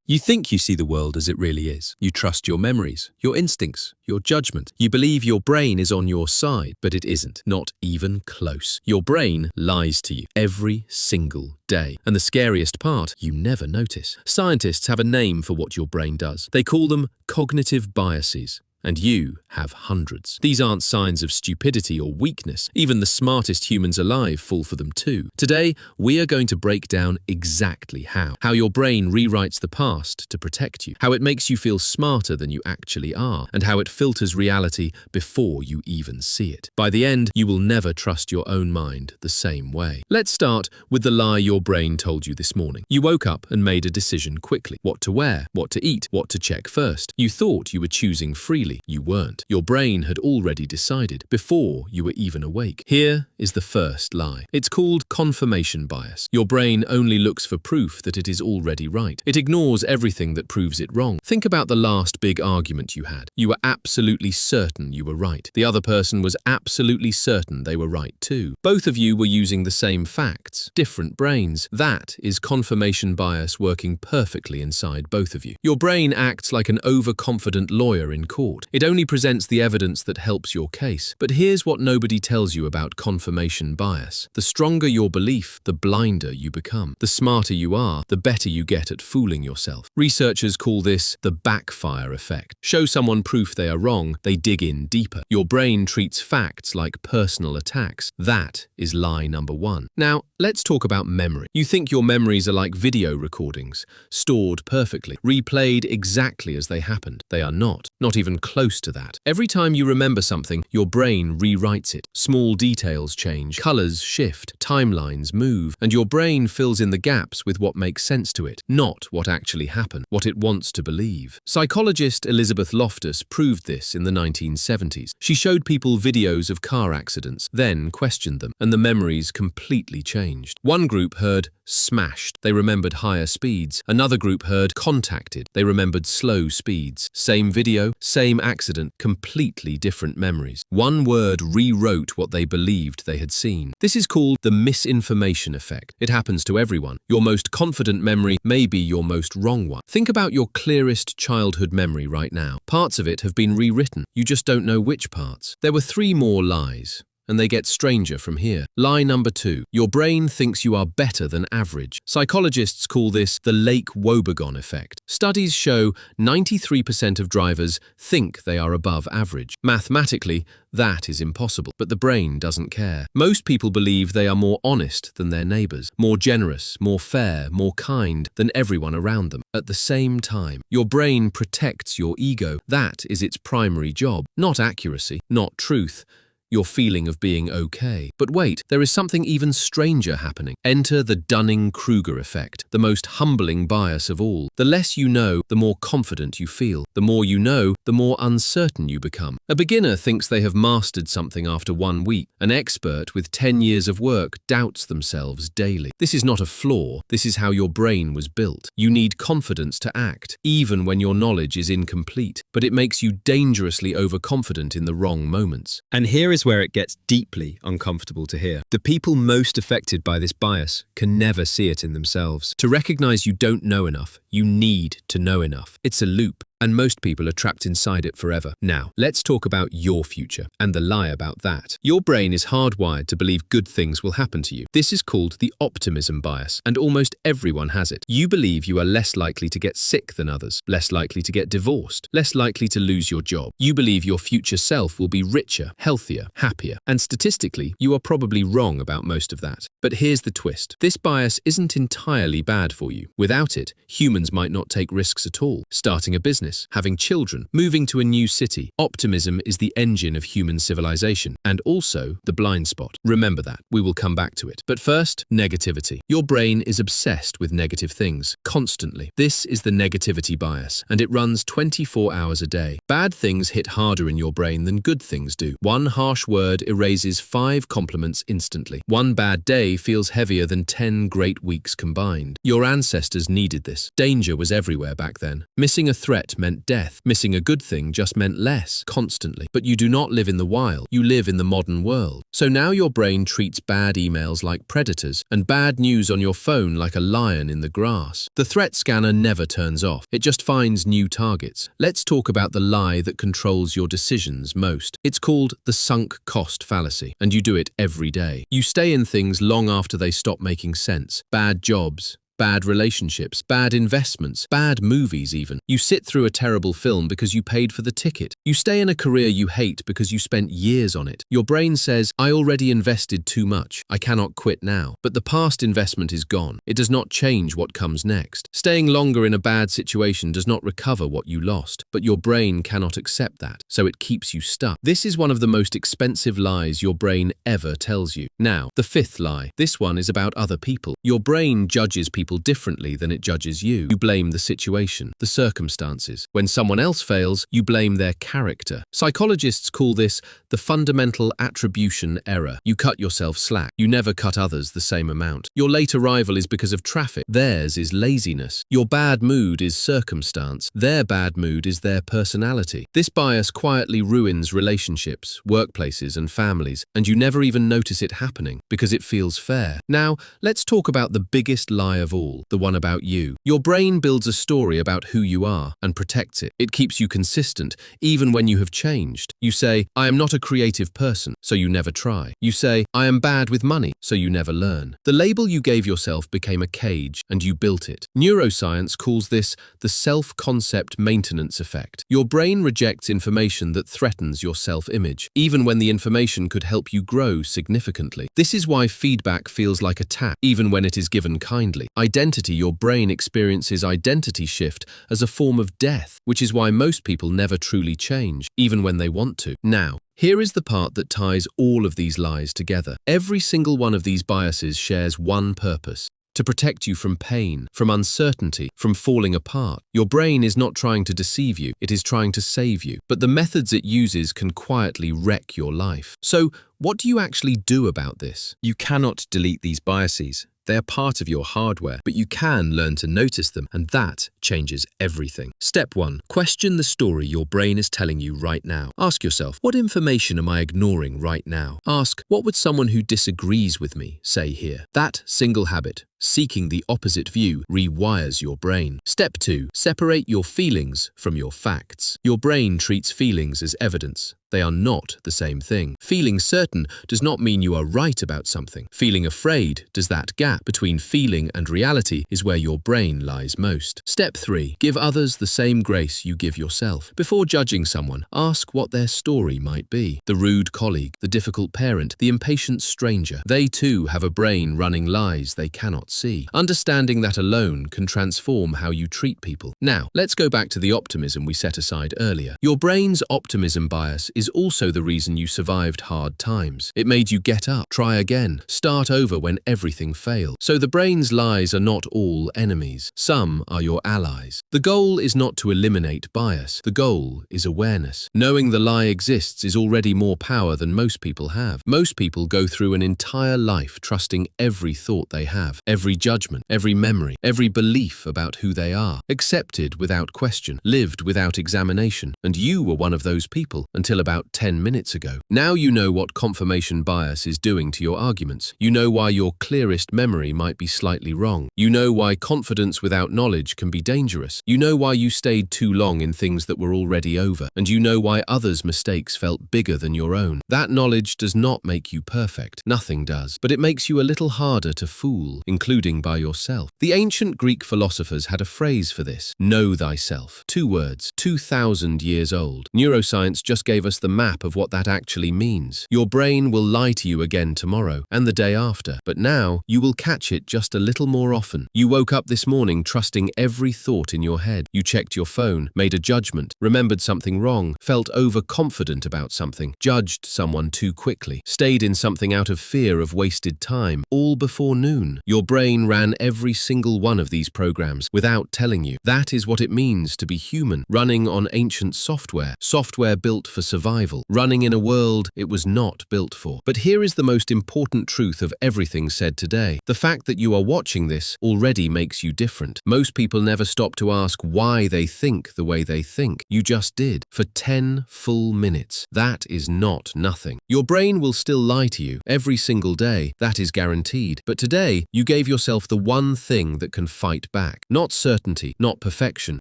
You think you see the world as it really is. You trust your memories, your instincts, your judgment. You believe your brain is on your side, but it isn't, not even close. Your brain lies to you every single day. And the scariest part, you never notice. Scientists have a name for what your brain does. They call them cognitive biases. And you have hundreds. These aren't signs of stupidity or weakness. Even the smartest humans alive fall for them too. Today, we are going to break down exactly how your brain rewrites the past to protect you, how it makes you feel smarter than you actually are, and how it filters reality before you even see it. By the end, you will never trust your own mind the same way. Let's start with the lie your brain told you this morning. You woke up and made a decision quickly. What to wear, what to eat, what to check first. You thought you were choosing freely. You weren't. Your brain had already decided before you were even awake. Here is the first lie. It's called confirmation bias. Your brain only looks for proof that it is already right. It ignores everything that proves it wrong. Think about the last big argument you had. You were absolutely certain you were right. The other person was absolutely certain they were right too. Both of you were using the same facts, different brains. That is confirmation bias working perfectly inside both of you. Your brain acts like an overconfident lawyer in court. It only presents the evidence that helps your case. But here's what nobody tells you about confirmation bias. The stronger your belief, the blinder you become. The smarter you are, the better you get at fooling yourself. Researchers call this the backfire effect. Show someone proof they are wrong, they dig in deeper. Your brain treats facts like personal attacks. That is lie number one. Now, let's talk about memory. You think your memories are like video recordings, stored perfectly, replayed exactly as they happened. They are not even close to that. Every time you remember something, your brain rewrites it. Small details change, colors shift, timelines move, and your brain fills in the gaps with what makes sense to it, not what actually happened, what it wants to believe. Psychologist Elizabeth Loftus proved this in the 1970s. She showed people videos of car accidents, then questioned them, and the memories completely changed. One group heard smashed. They remembered higher speeds. Another group heard contacted. They remembered slow speeds. Same video, same accident, completely different memories. One word rewrote what they believed they had seen. This is called the misinformation effect. It happens to everyone. Your most confident memory may be your most wrong one. Think about your clearest childhood memory right now. Parts of it have been rewritten. You just don't know which parts. There were 3 more lies. And they get stranger from here. Lie number 2. Your brain thinks you are better than average. Psychologists call this the Lake-Wobegon effect. Studies show 93% of drivers think they are above average. Mathematically, that is impossible, but the brain doesn't care. Most people believe they are more honest than their neighbors, more generous, more fair, more kind than everyone around them. At the same time, your brain protects your ego. That is its primary job. Not accuracy, not truth. Your feeling of being okay. But wait, there is something even stranger happening. Enter the Dunning-Kruger effect, the most humbling bias of all. The less you know, the more confident you feel. The more you know, the more uncertain you become. A beginner thinks they have mastered something after 1 week. An expert with 10 years of work doubts themselves daily. This is not a flaw. This is how your brain was built. You need confidence to act, even when your knowledge is incomplete. But it makes you dangerously overconfident in the wrong moments. And here is where it gets deeply uncomfortable to hear. The people most affected by this bias can never see it in themselves. To recognize you don't know enough, you need to know enough. It's a loop, and most people are trapped inside it forever. Now, let's talk about your future and the lie about that. Your brain is hardwired to believe good things will happen to you. This is called the optimism bias, and almost everyone has it. You believe you are less likely to get sick than others, less likely to get divorced, less likely to lose your job. You believe your future self will be richer, healthier, happier, and statistically, you are probably wrong about most of that. But here's the twist. This bias isn't entirely bad for you. Without it, humans might not take risks at all. Starting a business, having children, moving to a new city. Optimism is the engine of human civilization and also the blind spot. Remember that. We will come back to it. But first, negativity. Your brain is obsessed with negative things, constantly. This is the negativity bias, and it runs 24 hours a day. Bad things hit harder in your brain than good things do. One harsh word erases 5 compliments instantly. One bad day feels heavier than 10 great weeks combined. Your ancestors needed this. Danger was everywhere back then. Missing a threat threat meant death. Missing a good thing just meant less, constantly. But you do not live in the wild. You live in the modern world. So now your brain treats bad emails like predators and bad news on your phone like a lion in the grass. The threat scanner never turns off. It just finds new targets. Let's talk about the lie that controls your decisions most. It's called the sunk cost fallacy, and you do it every day. You stay in things long after they stop making sense. Bad jobs, bad relationships, bad investments, bad movies even. You sit through a terrible film because you paid for the ticket. You stay in a career you hate because you spent years on it. Your brain says, I already invested too much. I cannot quit now. But the past investment is gone. It does not change what comes next. Staying longer in a bad situation does not recover what you lost. But your brain cannot accept that, so it keeps you stuck. This is one of the most expensive lies your brain ever tells you. Now, the fifth lie. This one is about other people. Your brain judges people differently than it judges you. You blame the situation, the circumstances. When someone else fails, you blame their character. Psychologists call this the fundamental attribution error. You cut yourself slack. You never cut others the same amount. Your late arrival is because of traffic. Theirs is laziness. Your bad mood is circumstance. Their bad mood is their personality. This bias quietly ruins relationships, workplaces, and families, and you never even notice it happening because it feels fair. Now, let's talk about the biggest lie of all, the one about you. Your brain builds a story about who you are and protects it. It keeps you consistent, even when you have changed. You say, I am not a creative person, so you never try. You say, I am bad with money, so you never learn. The label you gave yourself became a cage, and you built it. Neuroscience calls this the self-concept maintenance effect. Your brain rejects information that threatens your self-image, even when the information could help you grow significantly. This is why feedback feels like attack, even when it is given kindly. Identity. Your brain experiences identity shift as a form of death, which is why most people never truly change, even when they want to. Now, here is the part that ties all of these lies together. Every single one of these biases shares one purpose: to protect you from pain, from uncertainty, from falling apart. Your brain is not trying to deceive you, it is trying to save you. But the methods it uses can quietly wreck your life. So, what do you actually do about this? You cannot delete these biases. They are part of your hardware, but you can learn to notice them, and that changes everything. Step 1. Question the story your brain is telling you right now. Ask yourself, what information am I ignoring right now? Ask, what would someone who disagrees with me say here? That single habit, seeking the opposite view, rewires your brain. Step 2. Separate your feelings from your facts. Your brain treats feelings as evidence. They are not the same thing. Feeling certain does not mean you are right about something. Feeling afraid does. That gap between feeling and reality is where your brain lies most. Step 3. Give others the same grace you give yourself. Before judging someone, ask what their story might be. The rude colleague, the difficult parent, the impatient stranger. They too have a brain running lies they cannot see. Understanding that alone can transform how you treat people. Now, let's go back to the optimism we set aside earlier. Your brain's optimism bias is also the reason you survived hard times. It made you get up, try again, start over when everything failed. So the brain's lies are not all enemies. Some are your allies. The goal is not to eliminate bias. The goal is awareness. Knowing the lie exists is already more power than most people have. Most people go through an entire life trusting every thought they have, every judgment, every memory, every belief about who they are, accepted without question, lived without examination. And you were one of those people until about 10 minutes ago. Now you know what confirmation bias is doing to your arguments. You know why your clearest memory might be slightly wrong. You know why confidence without knowledge can be dangerous. You know why you stayed too long in things that were already over. And you know why others' mistakes felt bigger than your own. That knowledge does not make you perfect. Nothing does. But it makes you a little harder to fool, including by yourself. The ancient Greek philosophers had a phrase for this: know thyself. 2 words, 2,000 years old. Neuroscience just gave us the map of what that actually means. Your brain will lie to you again tomorrow and the day after, but now you will catch it just a little more often. You woke up this morning trusting every thought in your head. You checked your phone, made a judgment, remembered something wrong, felt overconfident about something, judged someone too quickly, stayed in something out of fear of wasted time, all before noon. Your brain ran every single one of these programs without telling you. That is what it means to be human, running on ancient software built for survival, running in a world it was not built for. But here is the most important truth of everything said today. The fact that you are watching this already makes you different. Most people never stop to ask why they think the way they think. You just did, for 10 full minutes. That is not nothing. Your brain will still lie to you every single day, that is guaranteed. But today, you gave yourself the one thing that can fight back. Not certainty, not perfection,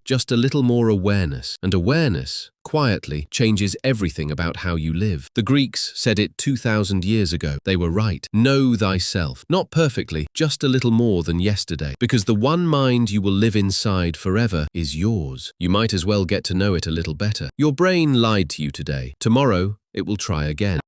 just a little more awareness. And awareness, quietly, changes everything about how you live. The Greeks said it 2,000 years ago. They were right. Know thyself. Not perfectly, just a little more than yesterday. Because the one mind you will live inside forever is yours. You might as well get to know it a little better. Your brain lied to you today. Tomorrow, it will try again.